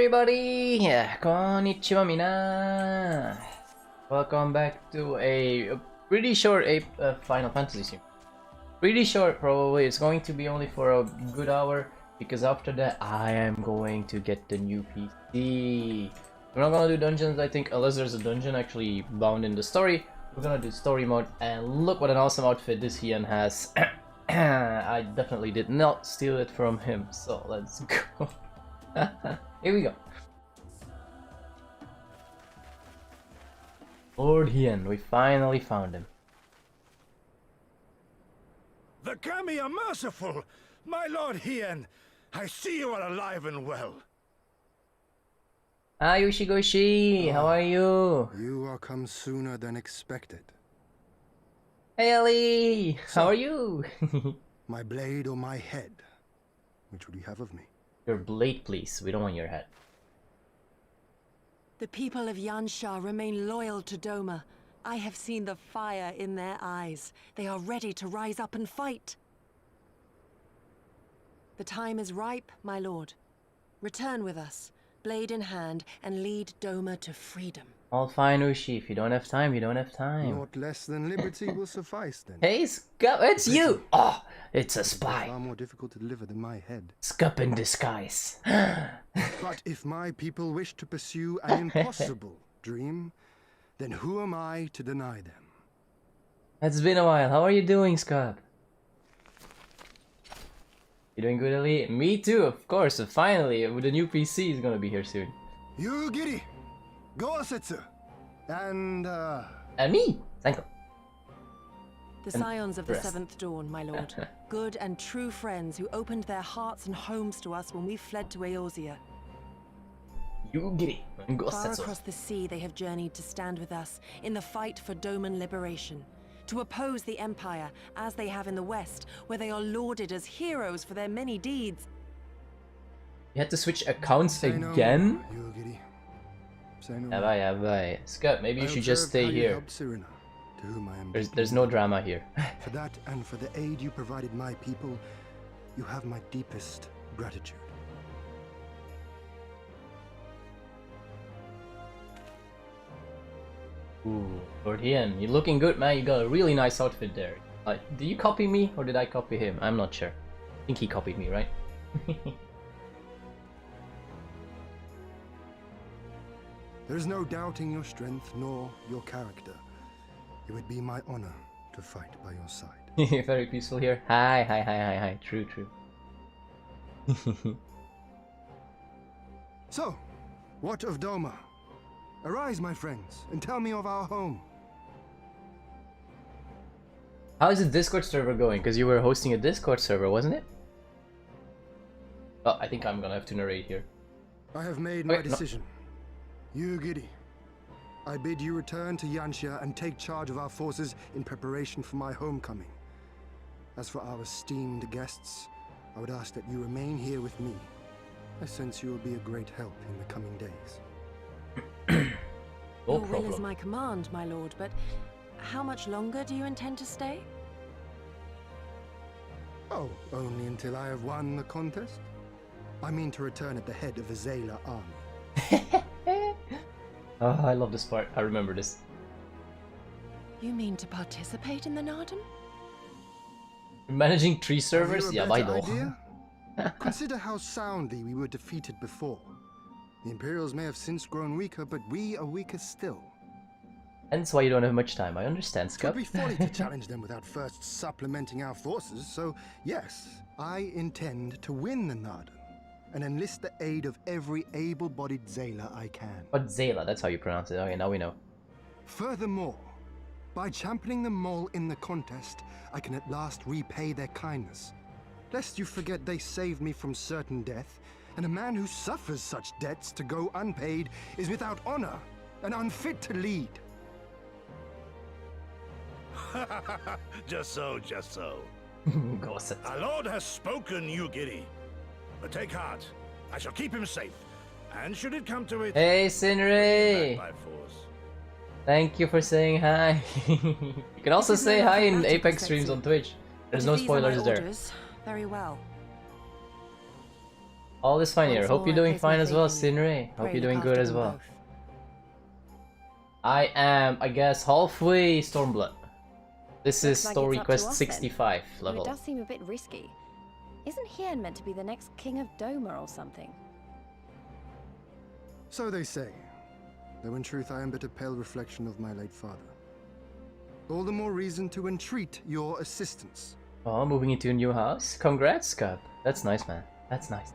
everybody! Konnichiwa mina! Welcome back to a pretty short Final Fantasy sim. Pretty short probably, it's going to be only for a good hour because after that I am going to get the new PC. We're not gonna do dungeons I think unless there's a dungeon actually bound in the story. We're gonna do story mode and look what an awesome outfit this Hien has. I definitely did not steal it from him, so let's go. Here we go. Lord Hien, we finally found him. The Kami are merciful! My Lord Hien, I see you are alive and well. Ah, Yoshigoshi, how are you? You are come sooner than expected. Hey Ellie, how are you? My blade or my head? Which would you have of me? Your blade, please. We don't want your head. The people of Yansha remain loyal to Doma. I have seen the fire in their eyes. They are ready to rise up and fight. The time is ripe, my lord. Return with us, blade in hand, and lead Doma to freedom. All fine, Ushi. If you don't have time, you don't have time. Not less than liberty will suffice then. Hey, Scup, it's you! Oh, it's a spy. Far more difficult to deliver than my head. Scup in disguise. But if my people wish to pursue an impossible dream, then who am I to deny them? It's been a while. How are you doing, Scup? You doing good, Ellie? Me too, of course. Finally, with the new PC is gonna be here soon. You giddy! Gosetsu! And me! Thank you. The scions of the rest. Seventh Dawn, my lord. Good and true friends who opened their hearts and homes to us when we fled to Eorzea. You giddy. Far across the sea they have journeyed to stand with us in the fight for Doman liberation. To oppose the Empire, as they have in the West, where they are lauded as heroes for their many deeds. You had to switch accounts say no again? more, you giddy. Say no Yeah, more. bye, bye. Scup, maybe you I should just observed how stay you here. helped Serena, to whom I am There's no drama here. For that and for the aid you provided my people, you have my deepest gratitude. Ooh, Lord Hien, you're looking good, man. You got a really nice outfit there. Did you copy me or did I copy him? I'm not sure. I think he copied me, right? There is no doubting your strength nor your character. It would be my honor to fight by your side. Very peaceful here. Hi. True. So, what of Doma? Arise, my friends, and tell me of our home. How is the Discord server going? Because you were hosting a Discord server, wasn't it? Oh, I think I'm gonna have to narrate here. I have made my decision. You giddy. I bid you return to Yansha and take charge of our forces in preparation for my homecoming. As for our esteemed guests, I would ask that you remain here with me. I sense you will be a great help in the coming days. No Your will is problem. my command, my lord, but how much longer do you intend to stay? Oh, only until I have won the contest? I mean to return at the head of a Zayla army. Oh, I love this part. I remember this. You mean to participate in the Narden? Managing 3 Have servers? you Yeah, a by better though. idea? Consider how soundly we were defeated before. The Imperials may have since grown weaker, but we are weaker still. Hence why you don't have much time. I understand, It would Scup. be folly to challenge them without first supplementing our forces, so yes, I intend to win the Narden and enlist the aid of every able-bodied Zayla I can. But Zayla, that's how you pronounce it. Okay, now we know. Furthermore, by championing them all in the contest, I can at last repay their kindness. Lest you forget they saved me from certain death, and a man who suffers such debts to go unpaid is without honor and unfit to lead. Just so. Gossip. Our Lord has spoken, you giddy. But take heart. I shall keep him safe. And should it come to it, Hey, bring him Sinri! back by force. Thank you for saying hi. You can also This is say no hi in mathematical Apex streams sexy. on Twitch. There's But no if these are my spoilers there. orders, very well. All is fine here. Once Hope more, you're I doing place my fine as faith well, in you. Sinray. Hope Pray you're look doing good after as them well. both. I am, I guess, halfway Stormblood. This is Looks like story it's up to quest us then. 65 Though level. it does seem a bit risky. Isn't Hien meant to be the next king of Doma or something? So they say, though in truth I am but a pale reflection of my late father. All the more reason to entreat your assistance. Oh, moving into a new house? Congrats, Scott. That's nice, man. That's nice.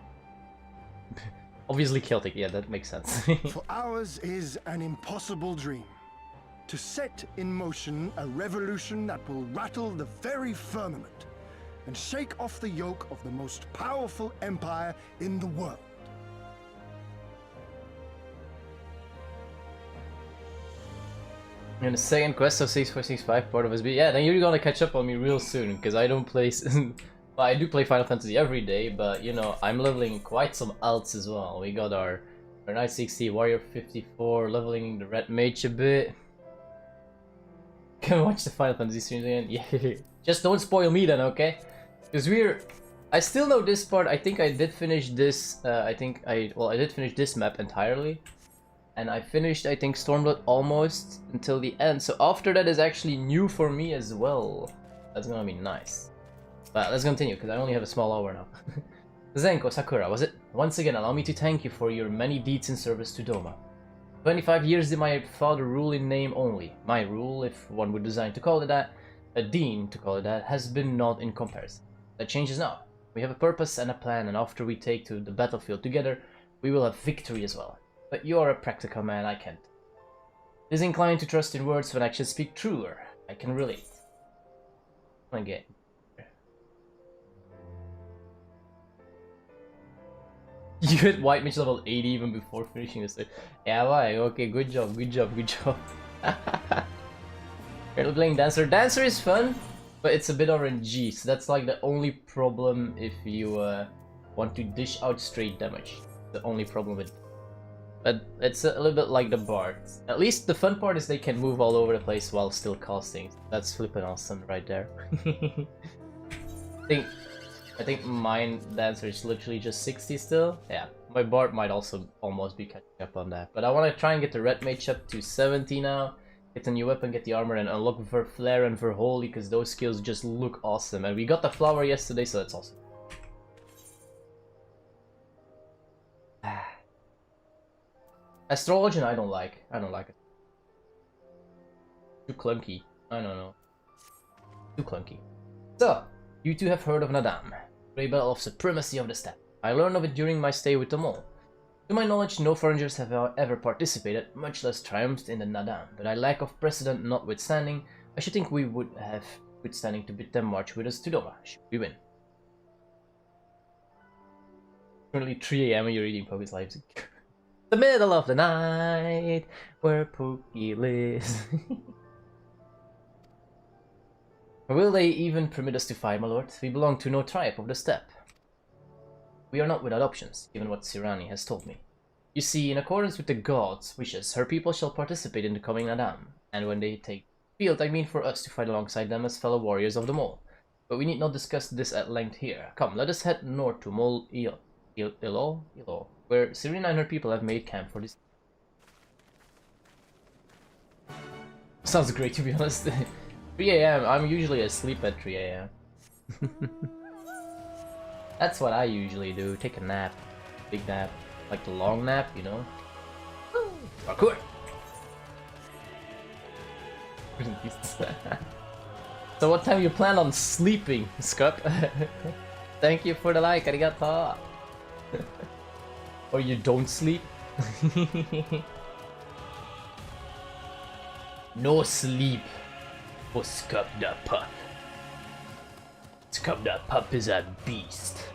Obviously Celtic, yeah, that makes sense. For ours is an impossible dream. To set in motion a revolution that will rattle the very firmament and shake off the yoke of the most powerful empire in the world. And the second quest of 6465 part of SB. Yeah, then you're gonna catch up on me real soon, because I don't play... well, I do play Final Fantasy every day, but you know, I'm leveling quite some alts as well. We got our Knight 60, Warrior 54, leveling the Red Mage a bit. Can we watch the Final Fantasy streams again? Yeah. Just don't spoil me then, okay? Because I still know this part. I think I did finish this, I did finish this map entirely. And I finished, I think, Stormblood almost until the end. So after that is actually new for me as well. That's gonna be nice. But let's continue, because I only have a small hour now. Zenko Sakura, was it? Once again, allow me to thank you for your many deeds in service to Doma. 25 years did my father rule in name only. My rule, if one would design to call it that, a dean to call it that, has been not in comparison. That changes now. We have a purpose and a plan, and after we take to the battlefield together, we will have victory as well. But you are a practical man, I can't. Disinclined to trust in words when actions speak truer. I can relate. Again. You hit White Mage level 80 even before finishing this. Yeah, why? Okay, good job, good job, good job. You're playing Dancer. Dancer is fun, but it's a bit RNG, so that's like the only problem if you want to dish out straight damage. The only problem with... But it's a little bit like the bards. At least the fun part is they can move all over the place while still casting. That's flippin' awesome right there. I think mine Dancer is literally just 60 still. Yeah, my bard might also almost be catching up on that. But I want to try and get the Red Mage up to 70 now. Get a new weapon, get the armor, and unlock Ver Flare and Ver Holy, because those skills just look awesome. And we got the flower yesterday, so that's awesome. Astrologian I don't like. I don't like it. Too clunky. I don't know. Too clunky. So, you two have heard of Nadam, Grey Battle of Supremacy of the Steppe. I learned of it during my stay with the mole. To my knowledge, no foreigners have ever participated, much less triumphed in the Nadam, but I lack of precedent notwithstanding, I should think we would have withstanding to bid them march with us to Doma, should we win. Currently 3 AM and you're reading Poke's Leipzig. The middle of the night, where Pookie lives. Will they even permit us to fight, my lord? We belong to no tribe of the steppe. We are not without options, given what Sirani has told me. You see, in accordance with the gods' wishes, her people shall participate in the coming Nadam, and when they take field, I mean for us to fight alongside them as fellow warriors of the mole. But we need not discuss this at length here. Come, let us head north to Mole Ilo, where Serena and her people have made camp for this. Sounds great, to be honest. 3 AM, I'm usually asleep at 3 AM. That's what I usually do, take a nap. Big nap. Like the long nap, you know? Parkour! So what time you plan on sleeping, Scup? Thank you for the like, arigato! Or you don't sleep? No sleep for Scup the Pup. Scup the Pup is a beast.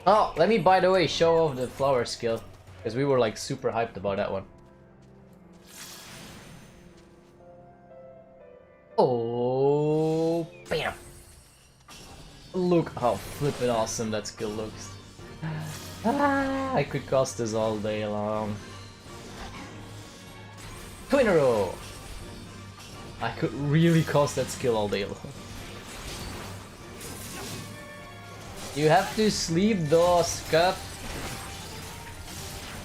Oh, let me, by the way, show off the flower skill, because we were like super hyped about that one. Oh, bam! Look how flippin' awesome that skill looks. I could cast this all day long. Twin row! I could really cast that skill all day long. You have to sleep though, Scott.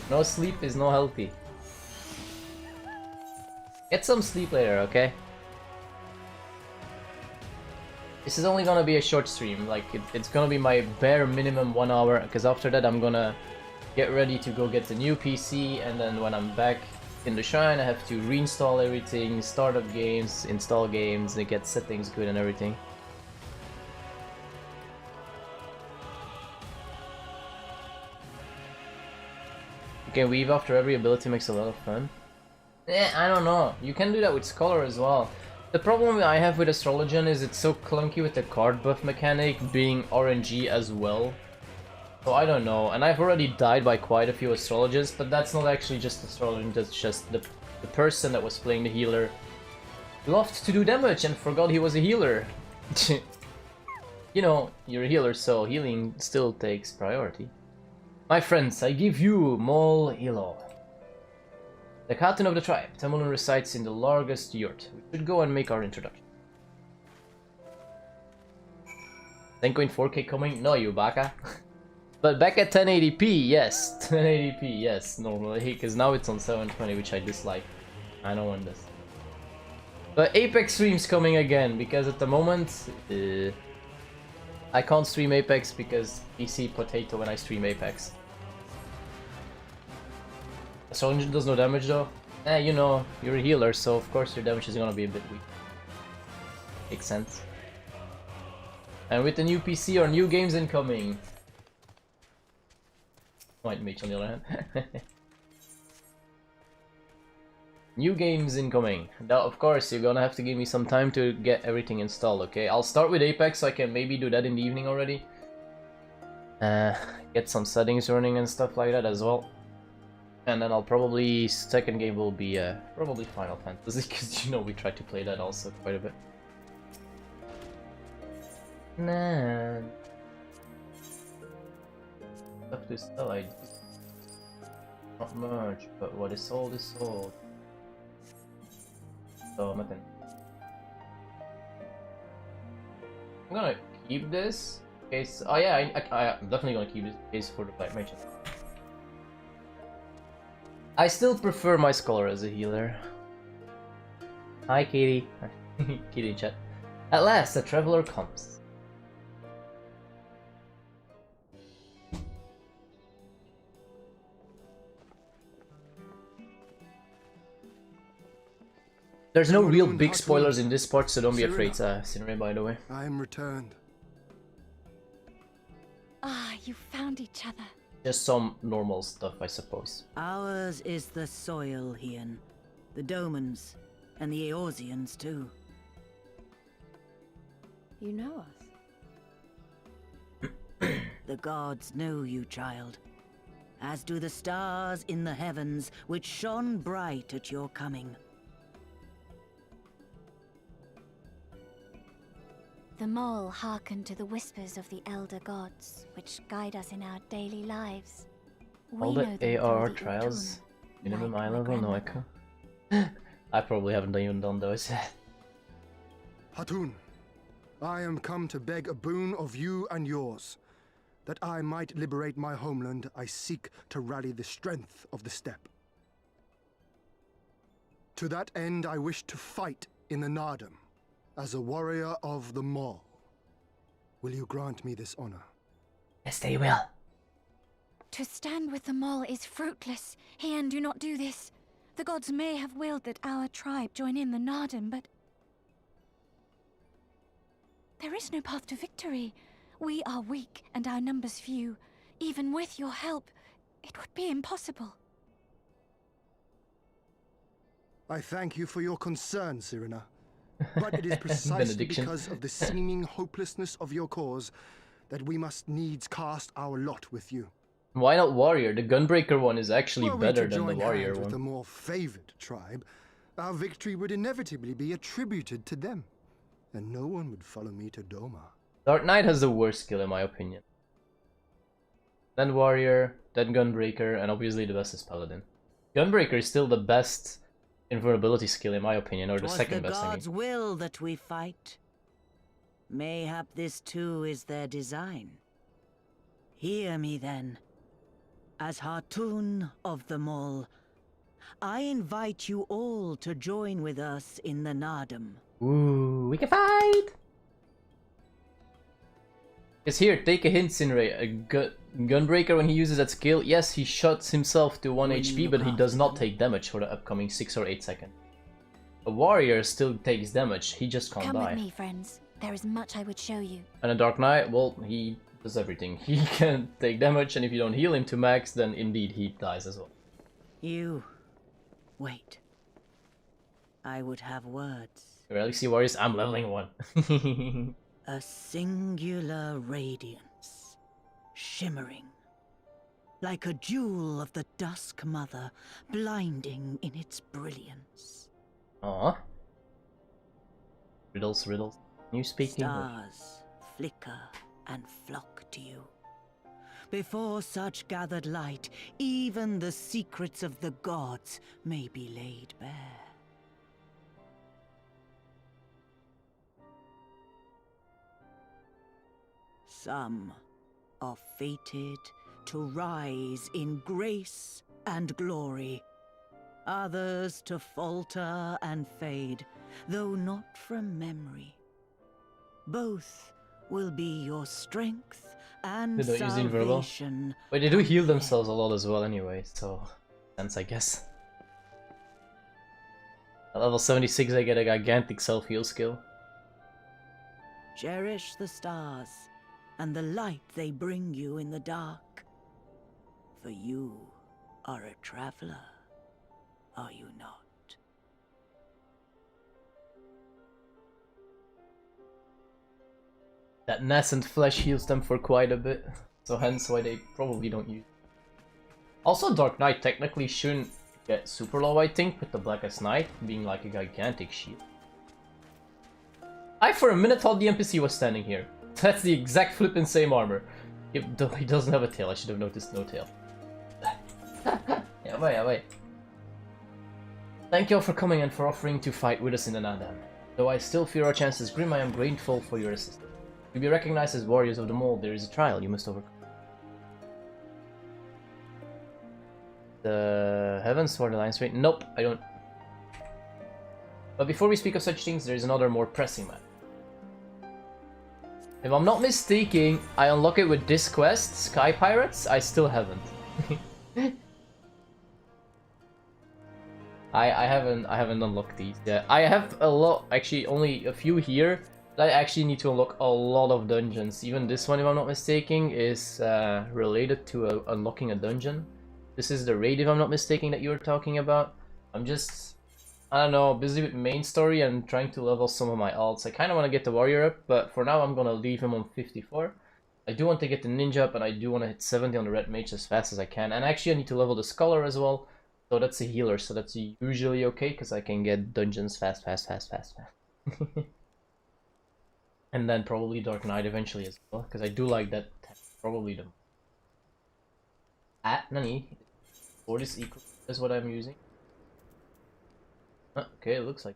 No sleep is no healthy. Get some sleep later, okay? This is only gonna be a short stream, like it's gonna be my bare minimum 1 hour, because after that I'm gonna get ready to go get the new PC, and then when I'm back in the Shrine I have to reinstall everything, start up games, install games, and get settings good and everything. You can weave after every ability, makes a lot of fun. I don't know. You can do that with Scholar as well. The problem I have with Astrologian is it's so clunky with the card buff mechanic being RNG as well. So I don't know. And I've already died by quite a few Astrologians, but that's not actually just Astrologian, that's just the person that was playing the healer loved to do damage and forgot he was a healer. You know, you're a healer, so healing still takes priority. My friends, I give you Mol Ilo. The captain of the tribe, Temulin resides in the largest yurt. We should go and make our introduction. Senko in 4K coming? No, you baka. But back at 1080p, yes. 1080p, yes, normally. Because now it's on 720, which I dislike. I don't want this. But Apex stream's coming again, because at the moment... I can't stream Apex because PC potato when I stream Apex. Astrologian does no damage though. You know, you're a healer, so of course your damage is gonna be a bit weak. Makes sense. And with the new PC or new games incoming. White mage on the other hand. New games incoming. Now of course you're gonna have to give me some time to get everything installed, okay? I'll start with Apex so I can maybe do that in the evening already. Get some settings running and stuff like that as well. And then I'll probably, second game will be probably Final Fantasy, because you know we try to play that also quite a bit. Nah. Stuff to sell, I do. Not much, but what is sold is sold. So, I'm gonna keep this in case. Oh yeah, I'm definitely gonna keep this in case for the Black Mage. I still prefer my Scholar as a healer. Hi, Katie. Katie in chat. At last, the traveler comes. There's no real big spoilers in this part, so don't be afraid, Sinre, by the way. I am returned. Ah, you found each other. Just some normal stuff, I suppose. Ours is the soil, Hien. The Domans, and the Eorzeans too. You know us. The gods know you, child. As do the stars in the heavens, which shone bright at your coming. The mole hearkened to the whispers of the elder gods, which guide us in our daily lives. All We know the them ARR through the trials, Utun, minimum like eye my level, no grandmother. echo. I probably haven't even done those. Hatun, I am come to beg a boon of you and yours. That I might liberate my homeland, I seek to rally the strength of the steppe. To that end, I wish to fight in the Nardum, as a warrior of the Mall. Will you grant me this honor? Yes, they will. To stand with the mole is fruitless. Hien, do not do this. The gods may have willed that our tribe join in the Nardum, but there is no path to victory. We are weak and our numbers few. Even with your help, it would be impossible. I thank you for your concern, Cyrena. But it is precisely Benediction. because of the seeming hopelessness of your cause that we must needs cast our lot with you. Why not Warrior? The Gunbreaker one is actually Were we better to than the join Warrior hands with a one. more favored tribe, our victory would inevitably be attributed to them, and no one would follow me to Doma. Dark Knight has the worst skill in my opinion. Then Warrior, then Gunbreaker, and obviously the best is Paladin. Gunbreaker is still the best invulnerability skill in my opinion, or the 'Twas second the best, I gods' mean. will that we fight. Mayhap this too is their design. Hear me then. As Hartoon of the Mall, I invite you all to join with us in the Nardum. Ooh, we can fight! Because here, take a hint, Sinray. A Gunbreaker, when he uses that skill, yes, he shuts himself to 1 HP, but he does not take damage for the upcoming 6 or 8 seconds. A warrior still takes damage, he just can't Come die. with me, friends. There is much I would show you. And a Dark Knight, well, he does everything. He can take damage, and if you don't heal him to max, then indeed he dies as well. You... wait. I would have words. Galaxy Warriors, I'm leveling 1. A singular radiance, shimmering, like a jewel of the Dusk Mother, blinding in its brilliance. Aww. Riddles, riddles. Can you speak English? Stars flicker and flock to you. Before such gathered light, even the secrets of the gods may be laid bare. Some are fated to rise in grace and glory. Others to falter and fade, though not from memory. Both will be your strength and They don't use invulnerable. salvation. But they do heal themselves a lot as well anyway, so... sense, I guess. At level 76 I get a gigantic self-heal skill. Cherish the stars and the light they bring you in the dark. For you are a traveler, are you not? That nascent flesh heals them for quite a bit, so hence why they probably don't use it. Also, Dark Knight technically shouldn't get super low, I think, with the Blackest Night being like a gigantic shield. I for a minute thought the NPC was standing here. That's the exact flippin' same armor. He doesn't have a tail, I should have noticed no tail. Yeah, wait. Thank you all for coming and for offering to fight with us in the Nardum. Though I still fear our chances grim, I am grateful for your assistance. To be recognized as warriors of the mold, there is a trial you must overcome. The heavens for the lion's wait. Nope, I don't. But before we speak of such things, there is another more pressing matter. If I'm not mistaken, I unlock it with this quest, Sky Pirates. I still haven't. I haven't unlocked these yet. I have a lot, actually only a few here. I actually need to unlock a lot of dungeons. Even this one, if I'm not mistaken, is related to unlocking a dungeon. This is the raid, if I'm not mistaken, that you were talking about. I'm just, I don't know, busy with main story and trying to level some of my alts. I kind of want to get the warrior up, but for now I'm going to leave him on 54. I do want to get the ninja up, and I do want to hit 70 on the red mage as fast as I can. And actually I need to level the scholar as well. So that's a healer, so that's usually okay, because I can get dungeons fast. And then probably Dark Knight eventually as well, because I do like that. Probably the... Nani? 40 is equal. That's what I'm using. Okay, it looks like...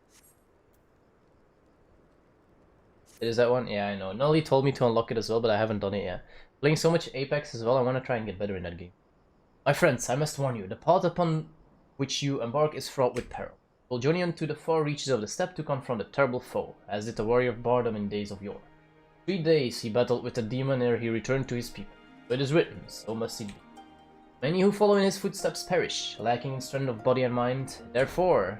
It is that one? Yeah, I know. Nully told me to unlock it as well, but I haven't done it yet. Playing so much Apex as well, I want to try and get better in that game. My friends, I must warn you, the path upon which you embark is fraught with peril. Will journey unto the far reaches of the steppe to confront a terrible foe, as did the warrior of Bardam in days of yore. 3 days he battled with the demon ere he returned to his people. So it is written, so must it be. Many who follow in his footsteps perish, lacking in strength of body and mind. Therefore,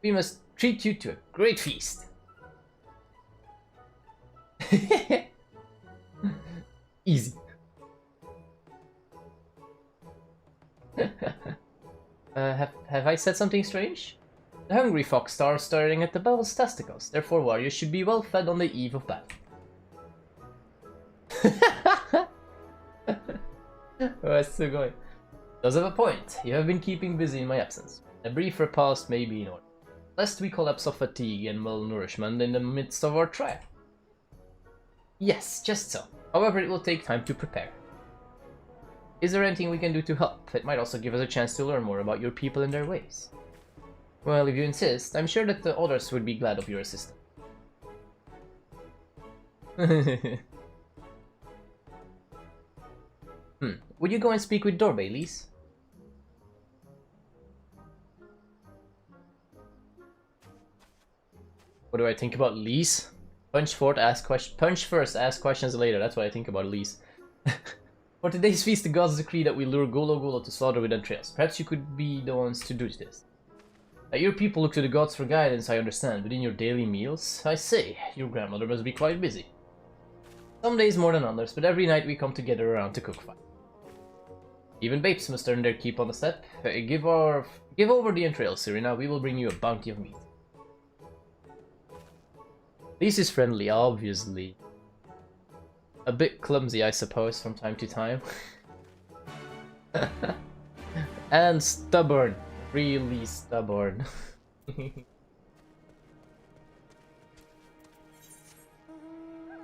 we must treat you to a great feast. Easy. Have I said something strange? The hungry fox starts staring at the devil's testicles. Therefore, warriors should be well fed on the eve of battle. Oh, that's so good. Does have a point. You have been keeping busy in my absence. A brief repast may be in order, lest we collapse of fatigue and malnourishment in the midst of our trial. Yes, just so. However, it will take time to prepare. Is there anything we can do to help? It might also give us a chance to learn more about your people and their ways. Well, if you insist, I'm sure that the others would be glad of your assistance. Would you go and speak with Dorbe, Lise? What do I think about Lise? Punch first, ask questions later. That's what I think about Lise. For today's feast, the gods decree that we lure Golo Golo to slaughter with entrails. Perhaps you could be the ones to do this. Your people look to the gods for guidance, I understand. Within your daily meals, I say, your grandmother must be quite busy. Some days more than others, but every night we come together around to cook fire. Even babes must earn their keep on the step. Give over the entrails, Serena. We will bring you a bounty of meat. Lise is friendly, obviously. A bit clumsy, I suppose, from time to time. And stubborn. Really stubborn.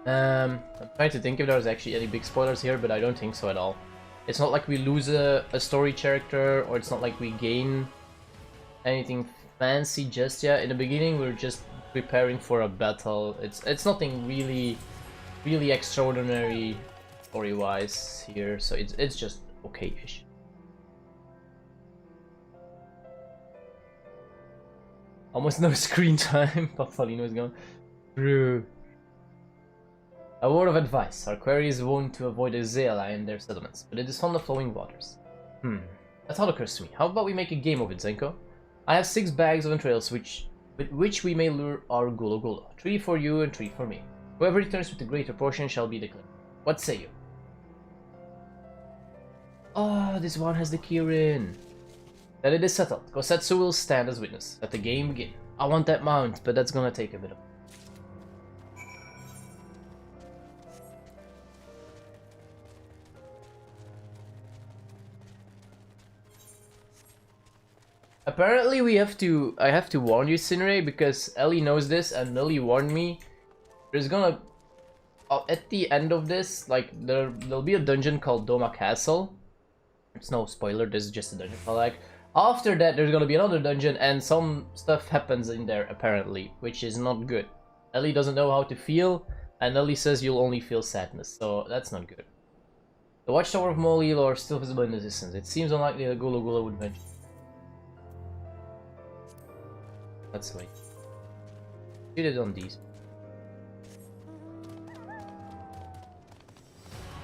I'm trying to think if there was actually any big spoilers here, but I don't think so at all. It's not like we lose a story character, or it's not like we gain anything fancy just yet. In the beginning, we're just preparing for a battle. It's nothing really extraordinary story-wise here, so it's just okay-ish. Almost no screen time. Buffalino is gone. True. A word of advice. Our quarry is wont to avoid a Zela in their settlements, but it is fond of flowing waters. A thought occurs to me. How about we make a game of it, Zenko? I have 6 bags of entrails with which we may lure our Golo Golo. 3 for you and 3 for me. Whoever returns with the greater portion shall be declared. What say you? Oh, this one has the Kirin. Then it is settled. Kosetsu will stand as witness. Let the game begin. I want that mount, but that's gonna take a bit of... Apparently I have to warn you, Sinre, because Ellie knows this and Ellie warned me. There's gonna... at the end of this, like, there'll be a dungeon called Doma Castle. It's no spoiler, this is just a dungeon. But like, after that there's gonna be another dungeon and some stuff happens in there apparently, which is not good. Ellie doesn't know how to feel, and Ellie says you'll only feel sadness, so that's not good. The Watchtower of Molil are still visible in the distance. It seems unlikely that Golo Golo would venture. Let's wait. Shoot it on these.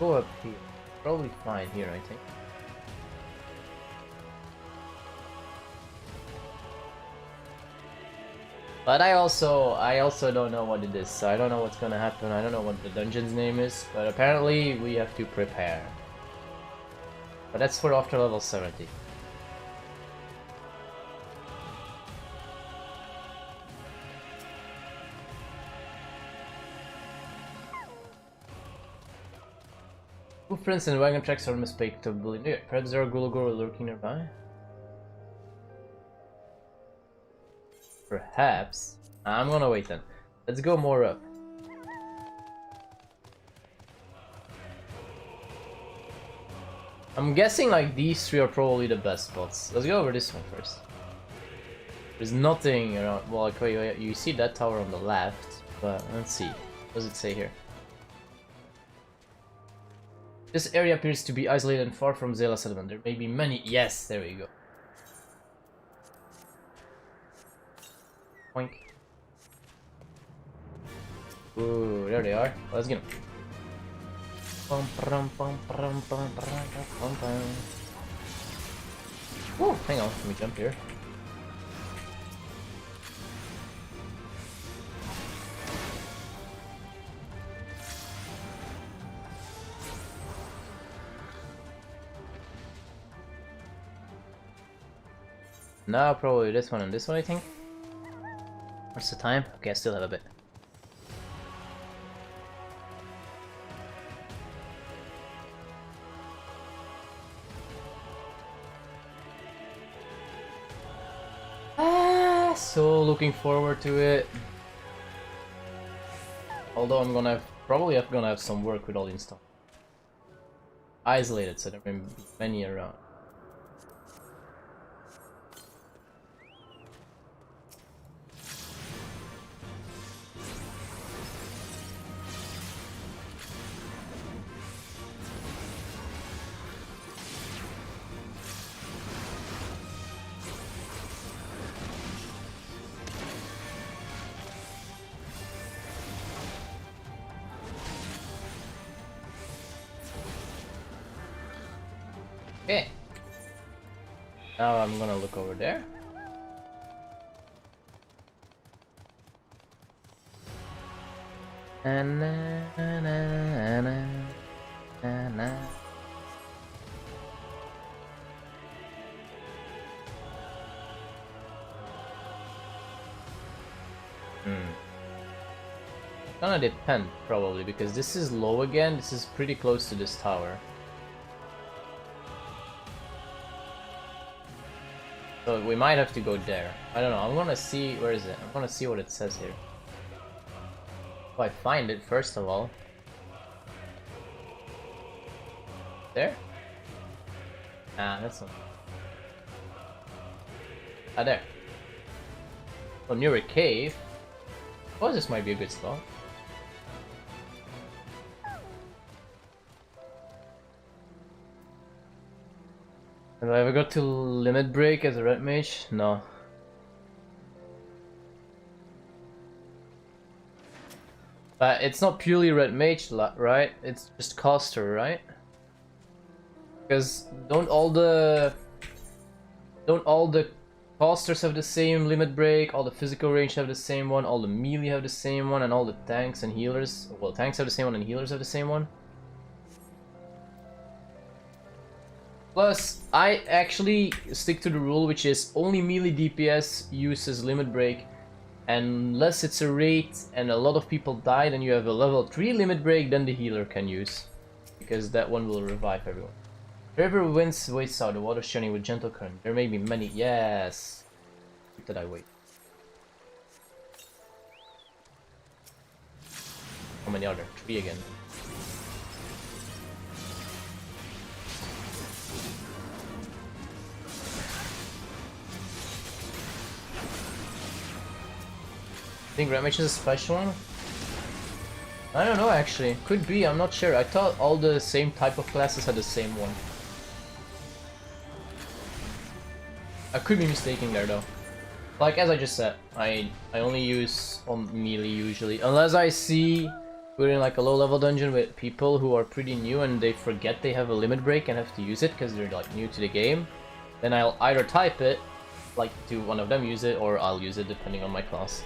Go up here. Probably fine here, I think. But I also don't know what it is, so I don't know what's gonna happen. I don't know what the dungeon's name is, but apparently we have to prepare. But that's for after level 70. Footprints and wagon tracks are unmistakably near. Perhaps there are Golo Golo lurking nearby? Perhaps. I'm gonna wait then. Let's go more up. I'm guessing like these 3 are probably the best spots. Let's go over this one first. There's nothing around. Well, okay, you see that tower on the left, but let's see. What does it say here? This area appears to be isolated and far from Zela settlement. There may be many. Yes, there we go. Boink. Ooh, there they are. Let's get them. Ooh, hang on, let me jump here. Now probably this one and this one, I think. What's the time? Okay, I still have a bit. So looking forward to it. Although I'm gonna probably have some work with all the stuff. Isolated, so there may be many around. Okay. Now I'm gonna look over there. Na, na, na, na, na, na. Gonna depend probably because this is low again. This is pretty close to this tower. So we might have to go there. I don't know. I'm gonna see. Where is it? I'm gonna see what it says here. If I find it first of all. There? Ah, that's not. Ah, there. Oh, near a cave. Oh, this might be a good spot. Have I ever got to limit break as a red mage? No. But it's not purely red mage, right? It's just caster, right? Because don't all the casters have the same limit break? All the physical range have the same one. All the melee have the same one, and all the tanks and healers. Well, tanks have the same one, and healers have the same one. Plus, I actually stick to the rule, which is only melee DPS uses limit break, unless it's a raid and a lot of people die, then you have a level 3 limit break, then the healer can use, because that one will revive everyone. River winds waits out, the water shining with gentle current. There may be many. Yes. Did I wait? How many are there? 3 again. I think Red Mage is a special one? I don't know actually. Could be, I'm not sure. I thought all the same type of classes had the same one. I could be mistaken there though. Like as I just said, I only use on melee usually. Unless I see we're in like a low level dungeon with people who are pretty new and they forget they have a limit break and have to use it because they're like new to the game. Then I'll either type it, like to one of them use it, or I'll use it depending on my class.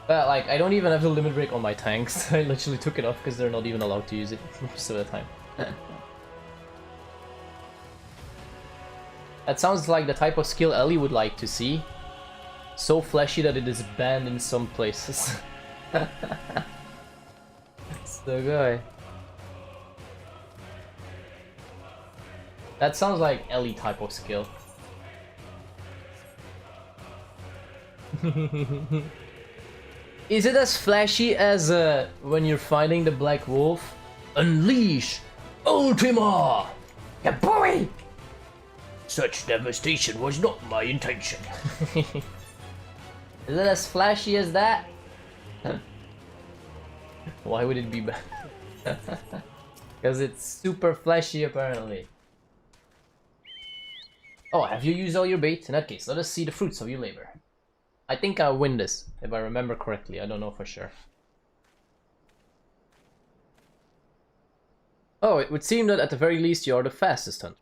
But like, I don't even have the limit break on my tanks. I literally took it off because they're not even allowed to use it most of the time. That sounds like the type of skill Ellie would like to see. So flashy that it is banned in some places. So good. That sounds like Ellie type of skill. Is it as flashy as when you're fighting the Black Wolf? Unleash Ultima! Kapoi! Such devastation was not my intention. Is it as flashy as that? Why would it be bad? Because it's super flashy apparently. Oh, have you used all your bait? In that case, let us see the fruits of your labor. I think I'll win this, if I remember correctly. I don't know for sure. Oh, it would seem that at the very least you are the fastest hunter.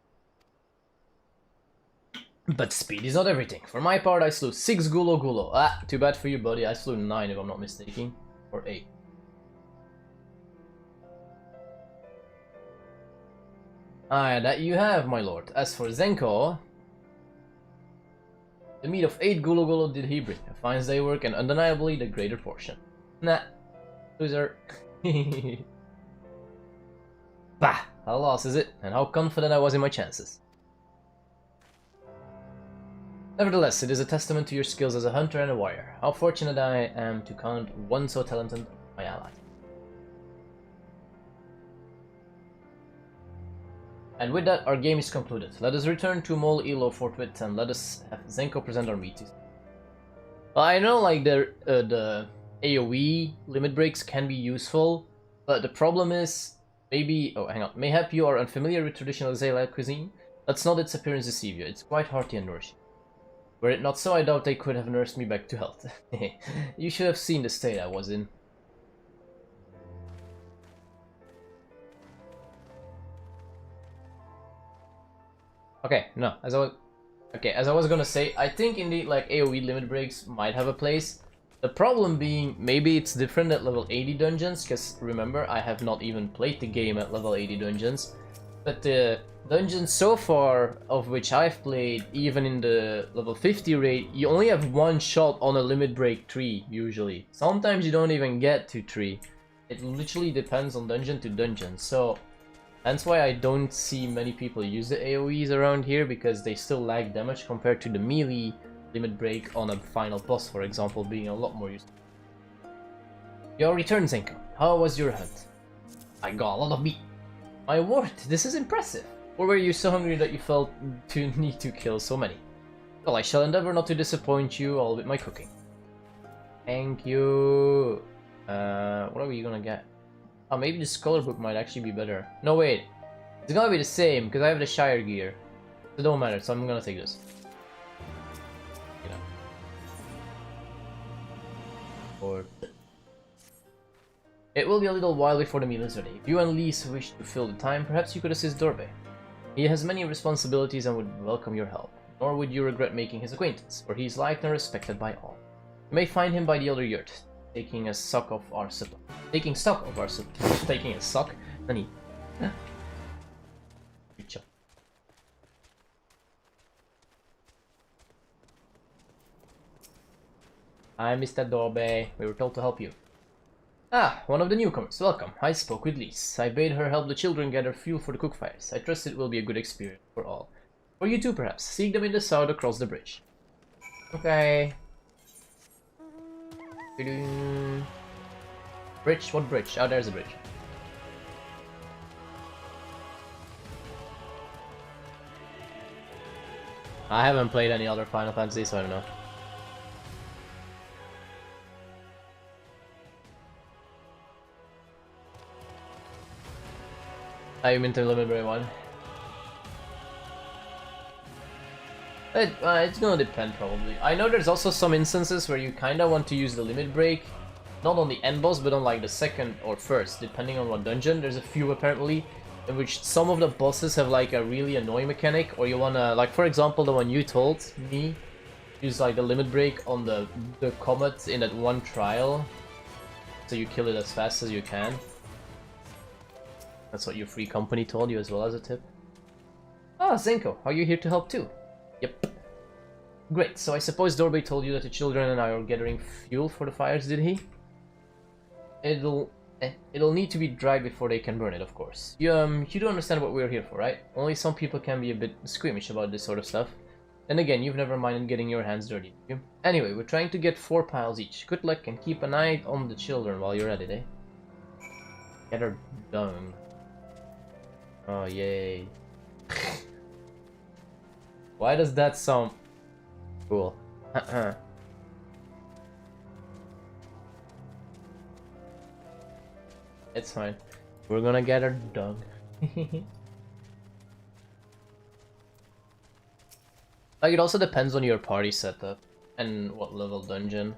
But speed is not everything. For my part, I slew 6 Gulo Gulo. Ah, too bad for you, buddy. I slew 9 if I'm not mistaken. Or 8. Ah, that you have, my lord. As for Zenko, the meat of 8 Gulo Gulo did he bring. A fine day's work and undeniably the greater portion. Nah. Loser. Bah! How lost is it? And how confident I was in my chances. Nevertheless, it is a testament to your skills as a hunter and a warrior. How fortunate I am to count one so talented my ally. And with that, our game is concluded. Let us return to Mol Ilo forthwith and let us have Zenko present our meat. Well, I know like the AoE limit breaks can be useful, but the problem is maybe... Oh, hang on. Mayhap you are unfamiliar with traditional Zayla cuisine? Let's not its appearance deceive you. It's quite hearty and nourishing. Were it not so, I doubt they could have nursed me back to health. You should have seen the state I was in. Okay, no, as I was gonna say, I think indeed like AoE limit breaks might have a place. The problem being, maybe it's different at level 80 dungeons, because remember, I have not even played the game at level 80 dungeons. But the dungeons so far, of which I've played, even in the level 50 raid, you only have one shot on a limit break tree, usually. Sometimes you don't even get to 3. It literally depends on dungeon to dungeon, so that's why I don't see many people use the AoEs around here, because they still lack damage compared to the melee limit break on a final boss, for example, being a lot more useful. Your return, Zenko. How was your hunt? I got a lot of meat. My word, this is impressive. Or were you so hungry that you felt to need to kill so many? Well, I shall endeavor not to disappoint you all with my cooking. Thank you. What are we gonna get? Oh, maybe the Scholar Book might actually be better. No, wait. It's gonna be the same, because I have the Shire gear. It don't matter, so I'm gonna take this. You know. Or... It will be a little while before the meal is ready. If you and Lise wish to fill the time, perhaps you could assist Dorbe. He has many responsibilities and would welcome your help. Nor would you regret making his acquaintance, for he is liked and respected by all. You may find him by the other yurt, taking stock of our supply. Taking a sock? Nani? Hi, Mr. Dorbe. We were told to help you. Ah, one of the newcomers. Welcome. I spoke with Lise. I bade her help the children gather fuel for the cook fires. I trust it will be a good experience for all. For you too, perhaps. Seek them in the south across the bridge. Okay. Bridge? What bridge? Oh, there's a bridge. I haven't played any other Final Fantasy, so I don't know. I'm into limit break 1. It's gonna depend probably. I know there's also some instances where you kinda want to use the limit break, not on the end boss, but on like the second or first, depending on what dungeon. There's a few apparently, in which some of the bosses have like a really annoying mechanic, or you wanna, like for example the one you told me, use like the limit break on the comet in that one trial, so you kill it as fast as you can. That's what your free company told you as well as a tip. Ah, Zenko, are you here to help too? Yep. Great, so I suppose Dorbe told you that the children and I are gathering fuel for the fires, did he? It'll need to be dried before they can burn it, of course. You do understand what we're here for, right? Only some people can be a bit squeamish about this sort of stuff. And again, you've never minded getting your hands dirty, have you? Anyway, we're trying to get 4 piles each. Good luck and keep an eye on the children while you're at it, eh? Get her done. Oh, yay. Why does that sound cool? It's fine. We're gonna get her done. Like, it also depends on your party setup and what level dungeon.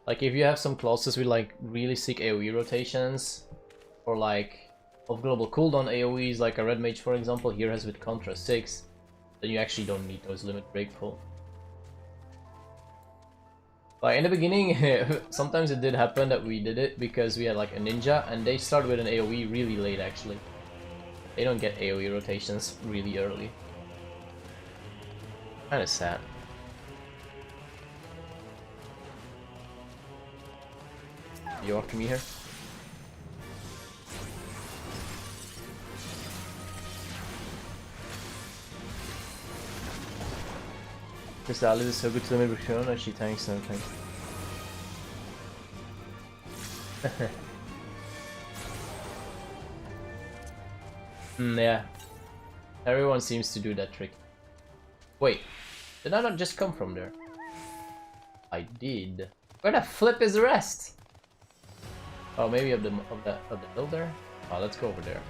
Like, if you have some classes with like really sick AoE rotations, or like of global cooldown AoEs, like a red mage for example here has with Contra 6, then you actually don't need those limit break pull. Like in the beginning, sometimes it did happen that we did it because we had like a ninja and they start with an AoE really late actually. They don't get AoE rotations really early. Kinda sad. You after me here? This Ali is so good to me, but and she tanks and everything. Yeah. Everyone seems to do that trick. Wait, did I not just come from there? I did. Where the flip is the rest? Oh, maybe of the hill there? Oh, let's go over there.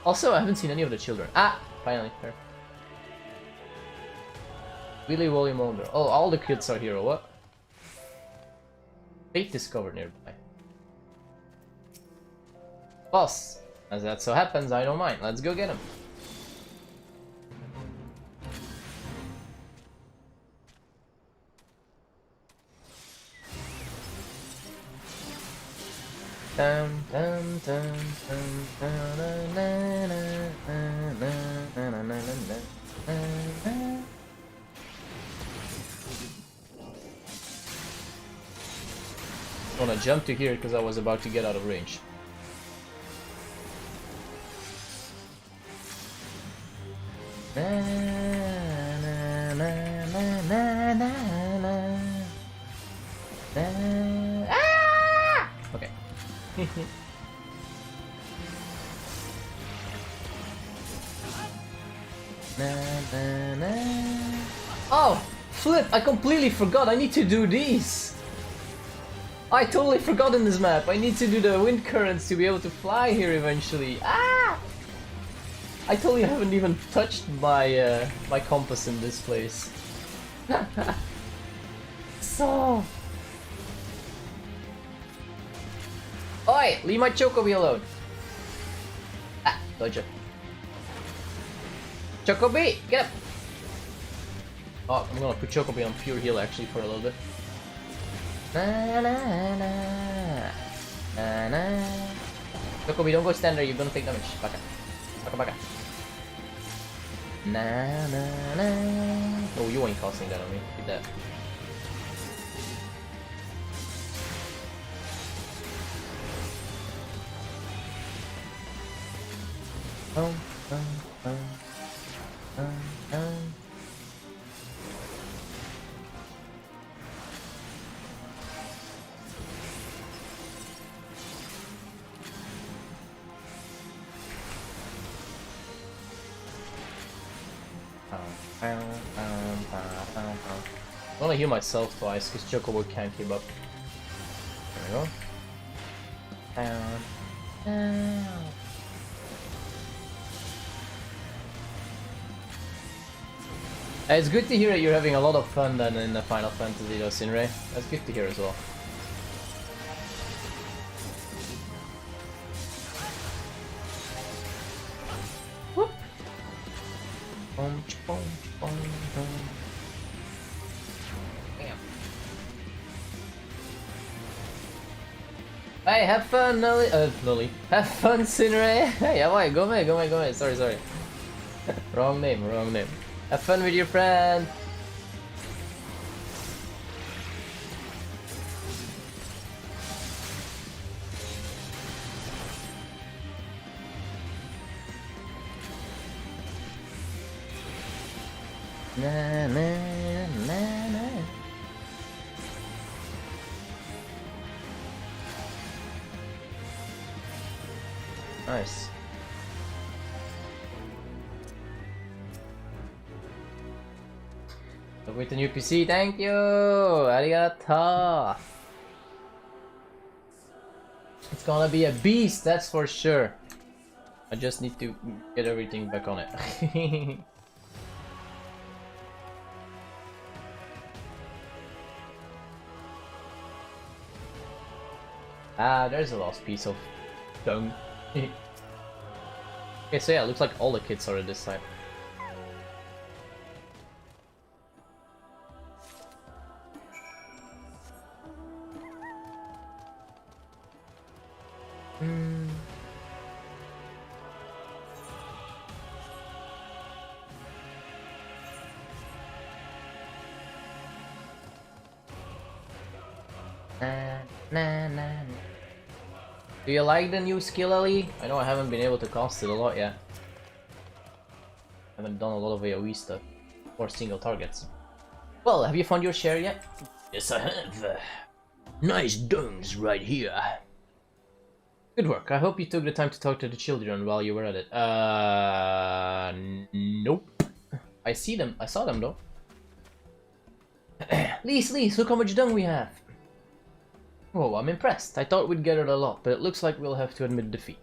Also, I haven't seen any of the children. Ah, finally, there. Willy Wally Mulder. Oh, all the kids are here, or what? Fate discovered nearby. Boss, as that so happens, I don't mind. Let's go get him. Dum, dum, dum, dum, dum, na, na, na, na, na, na, na, na. I wanna jump to here because I was about to get out of range. Na, na, na, na, na, na, na. Na. Ah! Okay. Na, na, na. Oh, flip! I completely forgot. I need to do these. I totally forgot in this map. I need to do the wind currents to be able to fly here eventually. Ah! I totally haven't even touched my my compass in this place. So. Oi! Leave my Chocobi alone. Ah, dodge it. Chocobi, get up! Oh, I'm gonna put Chocobi on pure heal actually for a little bit. Na na na na na. Chocobi, don't go stand there. You're gonna take damage. Baka, baka, baka. Na na na. Oh, you ain't casting that on me. Get that. Oh, oh, oh, oh, oh. I wanna heal myself twice because Chocobo can't keep up. There we go. It's good to hear that you're having a lot of fun then in the Final Fantasy though, Sinray. That's good to hear as well. Whoop. Bam. Hey, have fun, Nully. Nully. Have fun, Sinray. Hey, why? Go away. Sorry. Wrong name. Have fun with your friend. Na na na na. Nice. With the new PC, thank you! Arigato! It's gonna be a beast, that's for sure. I just need to get everything back on it. Ah, there's a last piece of dung. Okay, so yeah, it looks like all the kids are at this side. Do you like the new skill, Ellie? I know I haven't been able to cast it a lot yet. I haven't done a lot of AoE stuff. Or single targets. Well, have you found your share yet? Yes, I have. Nice dungs right here. Good work. I hope you took the time to talk to the children while you were at it. Nope. I saw them though. Lise, look how much dung we have. Oh, I'm impressed. I thought we'd gathered a lot, but it looks like we'll have to admit defeat.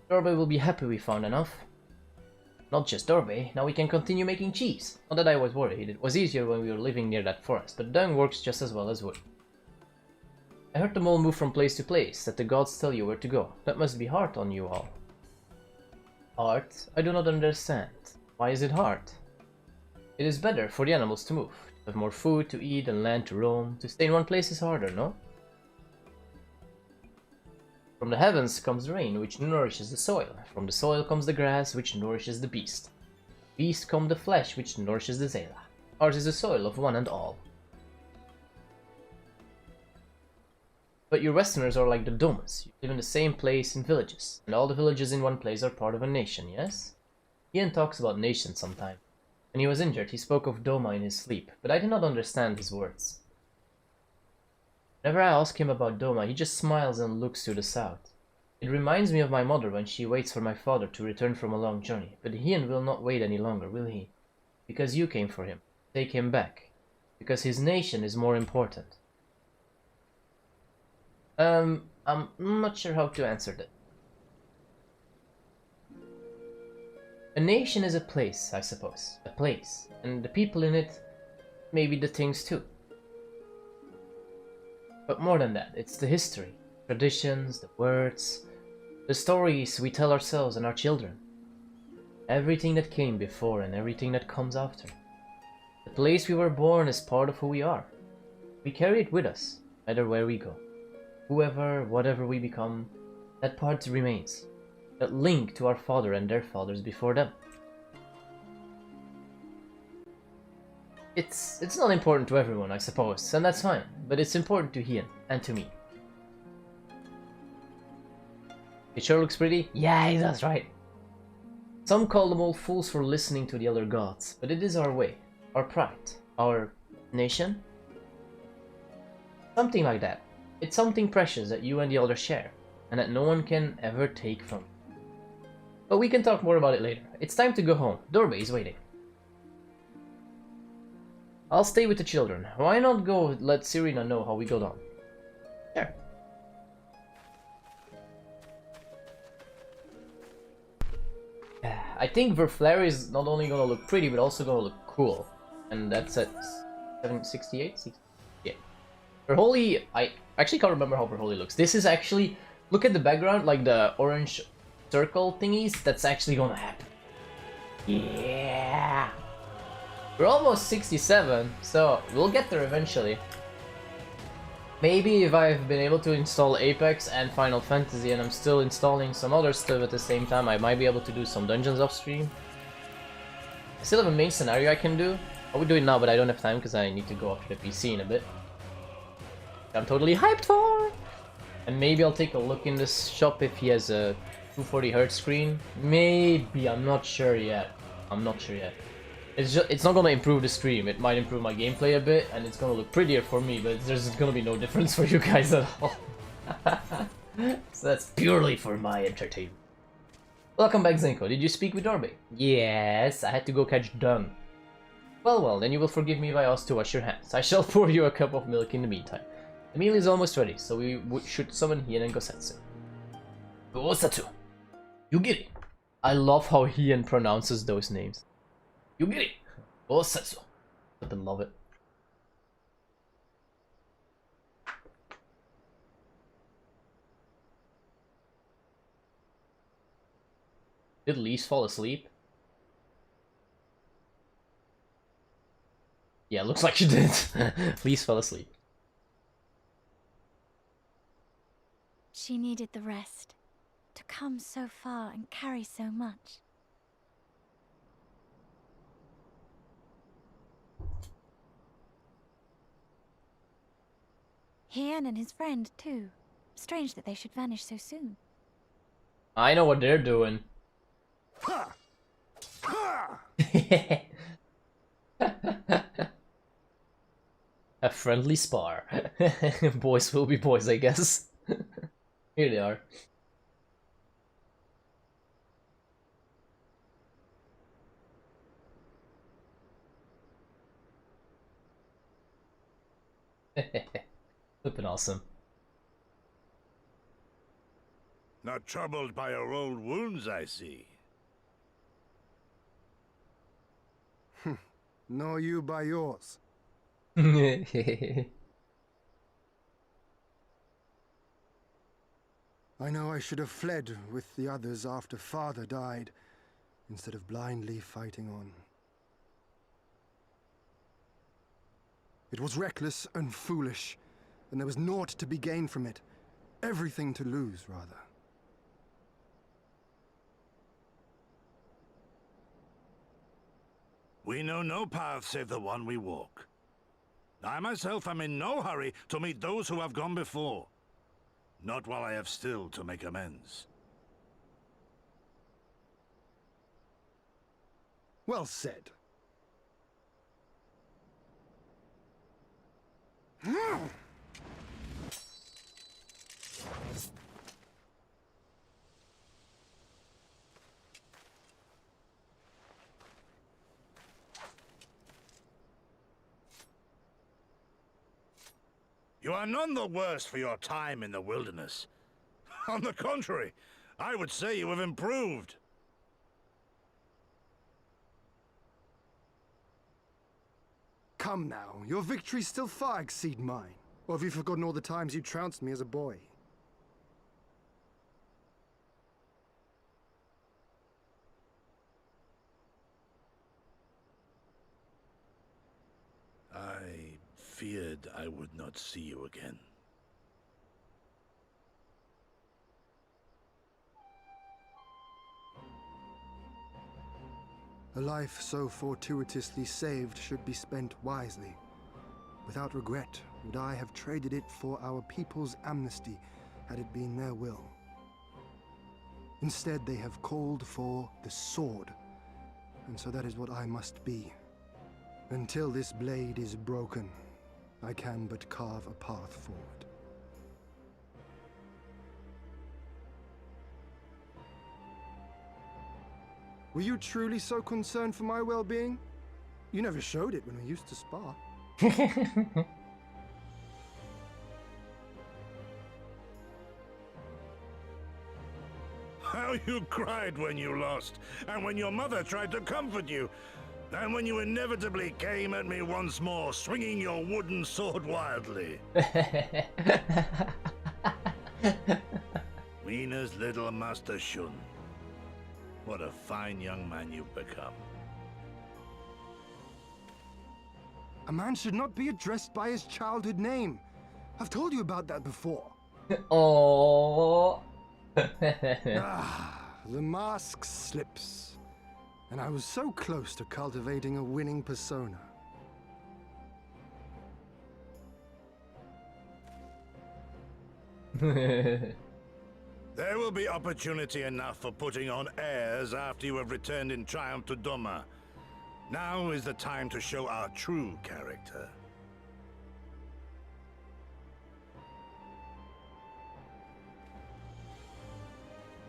Dorbe will be happy we found enough. Not just Dorbe, now we can continue making cheese. Not that I was worried, it was easier when we were living near that forest, but dung works just as well as wood. I heard them all move from place to place, that the gods tell you where to go. That must be hard on you all. Hard? I do not understand. Why is it hard? It is better for the animals to move. To have more food to eat and land to roam. To stay in one place is harder, no? From the heavens comes the rain, which nourishes the soil. From the soil comes the grass, which nourishes the beast. Beast come the flesh, which nourishes the Zela. Ours is the soil of one and all. But you Westerners are like the Domas. You live in the same place in villages, and all the villages in one place are part of a nation, yes? Hien talks about nations sometimes. When he was injured, he spoke of Doma in his sleep, but I did not understand his words. Whenever I ask him about Doma, he just smiles and looks to the south. It reminds me of my mother when she waits for my father to return from a long journey, but Hien will not wait any longer, will he? Because you came for him. Take him back. Because his nation is more important. I'm not sure how to answer that. A nation is a place, I suppose. A place. And the people in it, maybe the things too. But more than that, it's the history, traditions, the words, the stories we tell ourselves and our children. Everything that came before and everything that comes after. The place we were born is part of who we are. We carry it with us, no matter where we go. Whoever, whatever we become, that part remains. That link to our father and their fathers before them. It's not important to everyone, I suppose, and that's fine, but it's important to Hien, and to me. It sure looks pretty? Yeah, he does, right? Some call them all fools for listening to the other gods, but it is our way, our pride, our nation? Something like that. It's something precious that you and the others share, and that no one can ever take from you. But we can talk more about it later. It's time to go home. Dorbe is waiting. I'll stay with the children. Why not go let Serena know how we got on? Sure. I think Verflare is not only gonna look pretty, but also gonna look cool. And that's at 768? Yeah. Verholy, I actually can't remember how Verholy looks. This is actually, look at the background, like the orange circle thingies, that's actually gonna happen. Yeah! We're almost 67, so we'll get there eventually. Maybe if I've been able to install Apex and Final Fantasy and I'm still installing some other stuff at the same time, I might be able to do some dungeons off stream. I still have a main scenario I can do. I would do it now, but I don't have time because I need to go after the PC in a bit. I'm totally hyped for! And maybe I'll take a look in this shop if he has a 240Hz screen. Maybe, I'm not sure yet. It's not gonna improve the stream. It might improve my gameplay a bit, and it's gonna look prettier for me, but there's gonna be no difference for you guys at all. So that's purely for my entertainment. Welcome back, Zenko. Did you speak with Dorbe? Yes, I had to go catch Dun. Well, then you will forgive me if I ask to wash your hands. I shall pour you a cup of milk in the meantime. The meal is almost ready, so we should summon Hien and Gosetsu. Gosetsu! Yugiri! I love how Hien pronounces those names. Yugiri! Gosetsu! I love it. Did Lise fall asleep? Yeah, looks like she did. Lise fell asleep. She needed the rest. To come so far and carry so much. Hien and his friend, too. Strange that they should vanish so soon. I know what they're doing. A friendly spar. Boys will be boys, I guess. Here they are. Flippin' awesome. Not troubled by your old wounds, I see. Nor you by yours. I I know I should have fled with the others after Father died, instead of blindly fighting on. It was reckless and foolish, and there was naught to be gained from it. Everything to lose, rather. We know no path save the one we walk. I myself am in no hurry to meet those who have gone before. Not while I have still to make amends. Well said. You are none the worse for your time in the wilderness. On the contrary, I would say you have improved. Come now, your victories still far exceed mine. Or have you forgotten all the times you trounced me as a boy? I feared I would not see you again. A life so fortuitously saved should be spent wisely. Without regret, would I have traded it for our people's amnesty had it been their will. Instead, they have called for the sword, and so that is what I must be. Until this blade is broken, I can but carve a path forward. Were you truly so concerned for my well-being? You never showed it when we used to spar. How you cried when you lost, and when your mother tried to comfort you, and when you inevitably came at me once more, swinging your wooden sword wildly. Mina's little Master Shun. What a fine young man you've become. A man should not be addressed by his childhood name. I've told you about that before. Oh. The mask slips. And I was so close to cultivating a winning persona. There will be opportunity enough for putting on airs after you have returned in triumph to Doma. Now is the time to show our true character.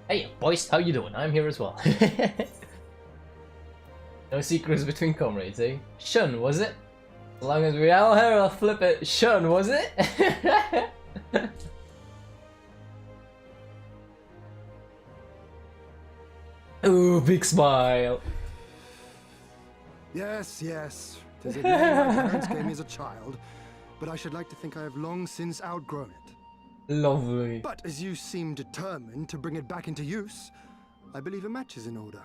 Hey boys, how you doing? I'm here as well. No secrets between comrades, eh? Shun, was it? As long as we all here, I'll flip it. Shun, was it? Ooh, big smile. Yes, yes. 'Tis a name my parents gave me as a child, but I should like to think I have long since outgrown it. Lovely. But as you seem determined to bring it back into use, I believe a match is in order.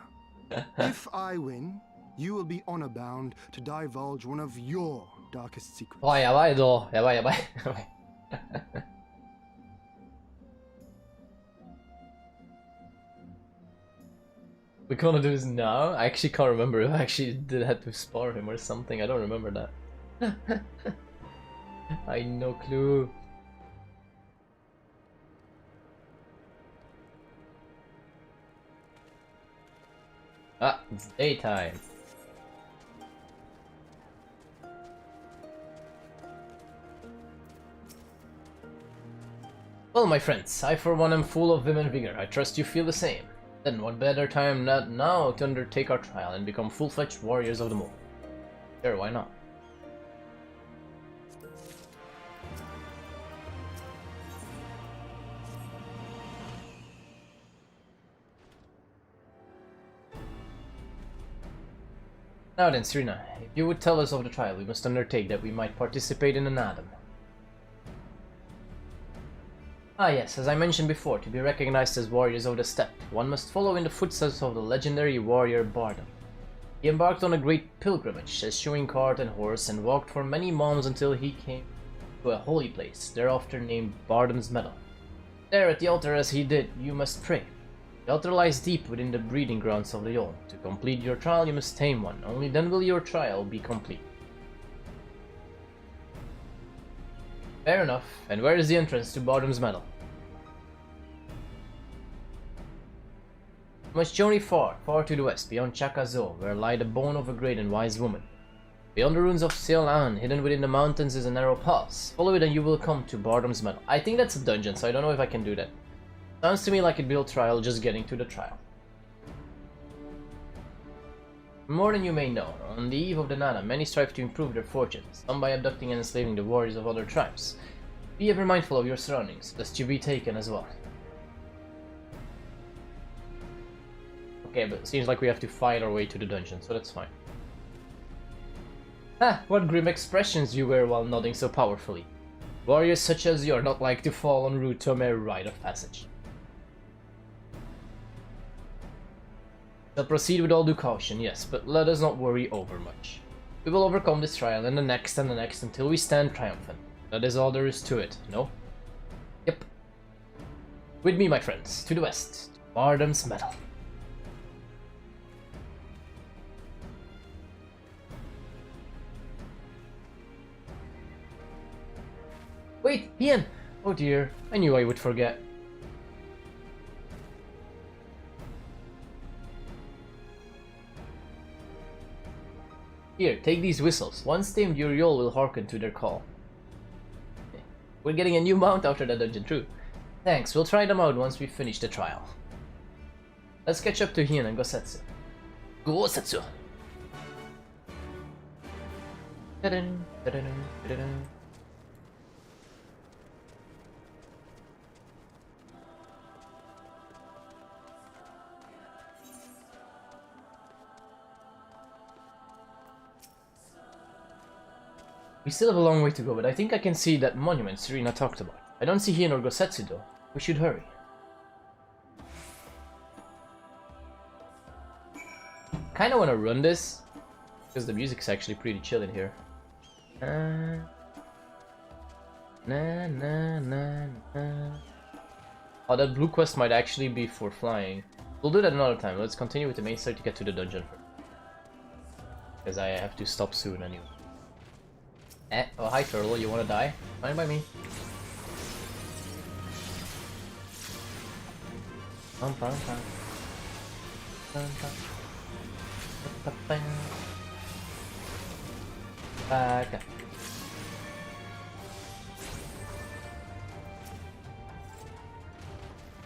If I win, you will be honor-bound to divulge one of your darkest secrets. 哇，やばいぞ。やばいやばい。やばい。We're gonna do this now? I actually can't remember if I actually did have to spar him or something. I don't remember that. I no clue. Ah, it's daytime. Well, my friends, I for one am full of vim and vigor. I trust you feel the same. Then what better time than now to undertake our trial and become full-fledged warriors of the moon? Sure, why not? Now then, Serena, if you would tell us of the trial we must undertake that we might participate in an atom. Ah yes, as I mentioned before, to be recognized as warriors of the steppe, one must follow in the footsteps of the legendary warrior Bardam. He embarked on a great pilgrimage, eschewing cart and horse, and walked for many months until he came to a holy place, thereafter named BARDAM'S. There at the altar as he did, you must pray. The altar lies deep within the breeding grounds of the Yol. To complete your trial, you must tame one. Only then will your trial be complete. Fair enough. And where is the entrance to BARDAM'S medal? You must journey far, far to the west, beyond Chakazo, where lie the bone of a great and wise woman. Beyond the ruins of Seolan, hidden within the mountains, is a narrow pass. Follow it and you will come to BARDAM'S medal. I think that's a dungeon, so I don't know if I can do that. Sounds to me like it'd be a trial, just getting to the trial. More than you may know, on the eve of the Nana, many strive to improve their fortunes, some by abducting and enslaving the warriors of other tribes. Be ever mindful of your surroundings, lest you be taken as well. Okay, but it seems like we have to fight our way to the dungeon, so that's fine. Ah, what grim expressions you wear while nodding so powerfully. Warriors such as you are not like to fall en route to a mere rite of passage. Shall proceed with all due caution, yes, but let us not worry over much. We will overcome this trial and the next until we stand triumphant. That is all there is to it, no? Yep. With me, my friends, to the west, to BARDAM'S medal. Wait, Hien! Oh dear, I knew I would forget. Here, take these whistles. Once tamed, your Yol will hearken to their call. We're getting a new mount after that dungeon, true. Thanks, we'll try them out once we finish the trial. Let's catch up to Hien and Gosetsu. Gosetsu! Ta-dun, ta-dun, ta-dun. We still have a long way to go, but I think I can see that monument Serena talked about. I don't see Hien or Gosetsu though. We should hurry. Kinda wanna run this, because the music's actually pretty chill in here. Na, na, na, na. Oh, that blue quest might actually be for flying. We'll do that another time. Let's continue with the main story to get to the dungeon first. Because I have to stop soon anyway. Oh, hi Turtle, you wanna die? Fine by me. Bum, bum, bum. Bum, bum. Bum, bum. Okay.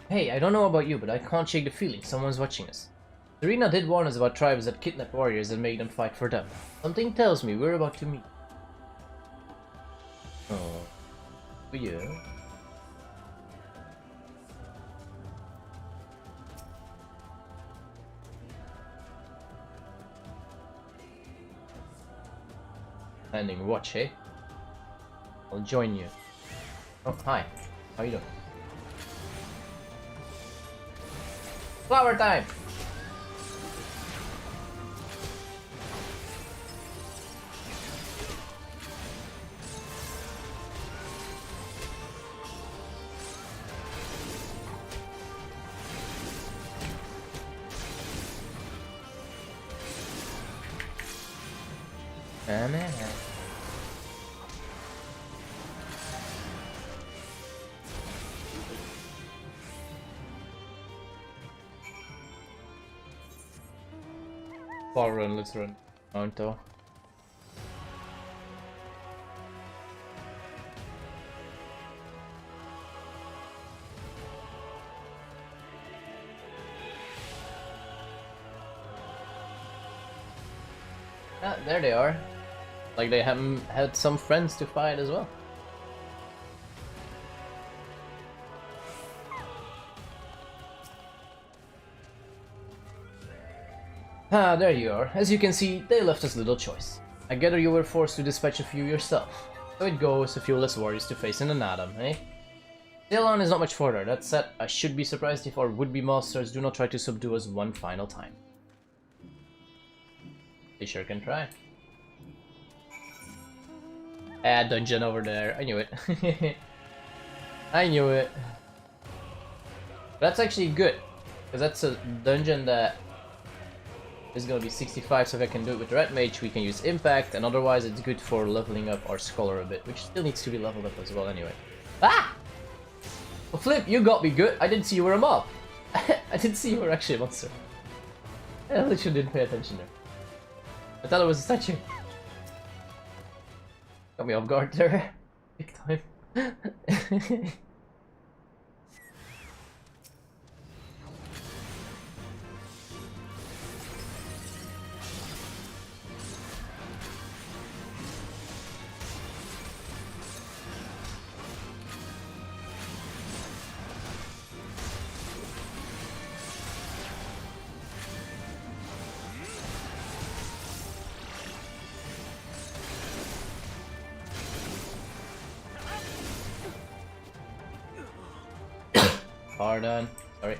Hey, I don't know about you, but I can't shake the feeling someone's watching us. Serena did warn us about tribes that kidnap warriors and make them fight for them. Something tells me we're about to meet. Oh, yeah. Standing watch, eh? I'll join you. Oh, hi. How you doing? Flower time! Far run, let's run. Mounto. Ah, there they are. Like they haven't had some friends to fight as well. Ah, there you are. As you can see, they left us little choice. I gather you were forced to dispatch a few yourself. So it goes, a few less warriors to face in an atom, eh? Ceylon is not much further. That said, I should be surprised if our would-be masters do not try to subdue us one final time. They sure can try. Ah, dungeon over there. I knew it. I knew it. That's actually good, because that's a dungeon that is gonna be 65, so if I can do it with Red Mage, we can use Impact, and otherwise it's good for leveling up our Scholar a bit, which still needs to be leveled up as well anyway. Ah! Well, Flip, you got me good. I didn't see you were a mob. I didn't see you were actually a monster. I literally didn't pay attention there. I thought it was a statue. Got me off guard there. Big time. Pardon. Sorry.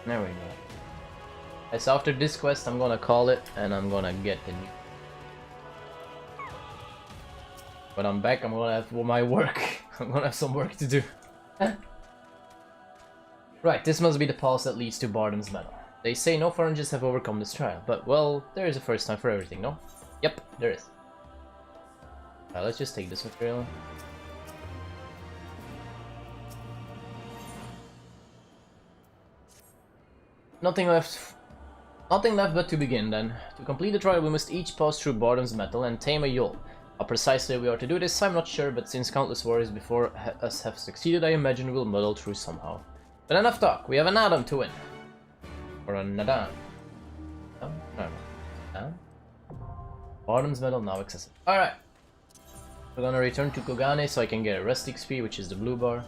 There we go. So after this quest, I'm gonna call it, and I'm gonna get the new. When I'm back, I'm gonna have my work. I'm gonna have some work to do. Right, this must be the pass that leads to BARDAM'S medal. They say no foreigners have overcome this trial, but well, there is a first time for everything, no? Yep, there is. Let's just take this material. Nothing left but to begin then. To complete the trial, we must each pass through BARDAM'S metal and tame a Yol. How precisely we are to do this, I'm not sure, but since countless warriors before us have succeeded, I imagine we'll muddle through somehow. But enough talk, we have an Adam to win. Or a Nadan. Oh, no. BARDAM'S medal now accessible. Alright. We're gonna return to Kogane so I can get a rest XP, which is the blue bar.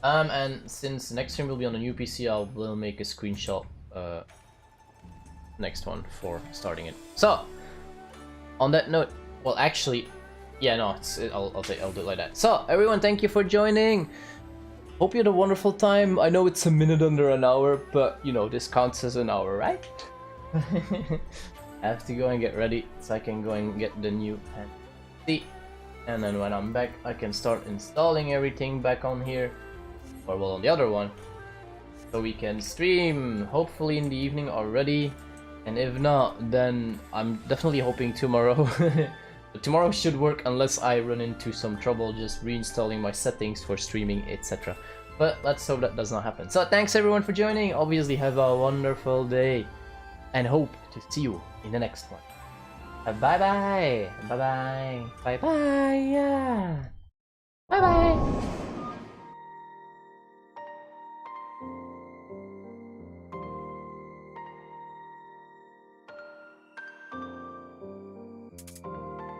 And since next stream will be on a new PC, will make a screenshot, next one for starting it. So, on that note, well, actually, yeah, no, I'll do it like that. So, everyone, thank you for joining. Hope you had a wonderful time. I know it's a minute under an hour, but you know this counts as an hour, right? I have to go and get ready so I can go and get the new pen. And then when I'm back, I can start installing everything back on here. Or well, on the other one, so we can stream hopefully in the evening already, and if not, then I'm definitely hoping tomorrow. But tomorrow should work unless I run into some trouble just reinstalling my settings for streaming, etc. But let's hope that does not happen. So thanks everyone for joining. Obviously have a wonderful day, and hope to see you in the next one. Bye bye, bye bye, bye bye, yeah, bye bye.